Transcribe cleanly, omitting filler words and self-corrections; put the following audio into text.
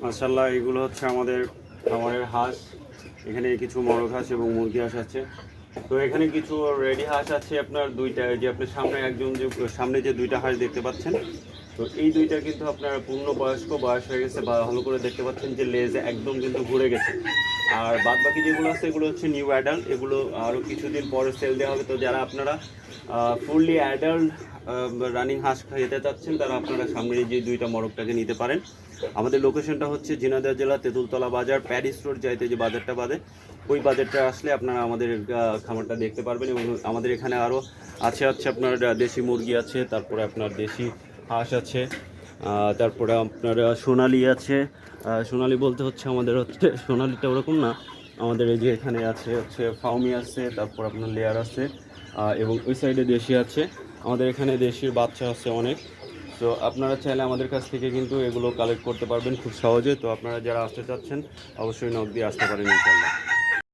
মাশাআল্লাহ, এগুলো হচ্ছে আমাদের খামারের হাঁস। এখানে কিছু মরগ হাঁস এবং মুরগি হাঁস আছে। তো এখানে কিছু রেডি হাঁস আছে আপনার দুইটা, যে আপনার সামনে একজন যে সামনে যে দুইটা হাঁস দেখতে পাচ্ছেন, তো এই দুইটা কিন্তু আপনার পূর্ণবয়স্ক বয়স হয়ে গেছে, বা ভালো করে দেখতে পাচ্ছেন যে লেজ একদম কিন্তু ঘুরে গেছে। আর বাদ বাকি যেগুলো আছে এগুলো হচ্ছে নিউ অ্যাডাল্ট, এগুলো আরও কিছুদিন পরে সেল দেওয়া হবে। তো যারা আপনারা ফুললি অ্যাডাল্ট রানিং হাঁস খেতে চাচ্ছেন, তারা আপনারা সামনে যে দুইটা মরগটাকে নিতে পারেন। আমাদের লোকেশনটা হচ্ছে ঝিনাইদহ জেলা তেঁতুলতলা বাজার, প্যারিস রোড যাইতে যে বাজারটা বাদে, ওই বাজারটা আসলে আপনারা আমাদের খামারটা দেখতে পারবেন। এবং আমাদের এখানে আরও হচ্ছে আপনার দেশি মুরগি আছে, তারপরে আপনার দেশি হাঁস আছে, তারপরে আপনার সোনালি আছে। সোনালি বলতে হচ্ছে আমাদের হচ্ছে সোনালিটা ওরকম না, আমাদের এই যে এখানে আছে হচ্ছে ফাউমি আছে, তারপর আপনার লেয়ার আছে, এবং ওই সাইডে দেশি আছে। আমাদের এখানে দেশির বাচ্চা আছে অনেক। তো আপনারা চাইলে আমাদের কাছ থেকে কিন্তু এগুলো কালেক্ট করতে পারবেন খুব সহজে। তো আপনারা যারা আসতে চাচ্ছেন অবশ্যই নক দিয়ে আসতে পারেন ইনশাআল্লাহ।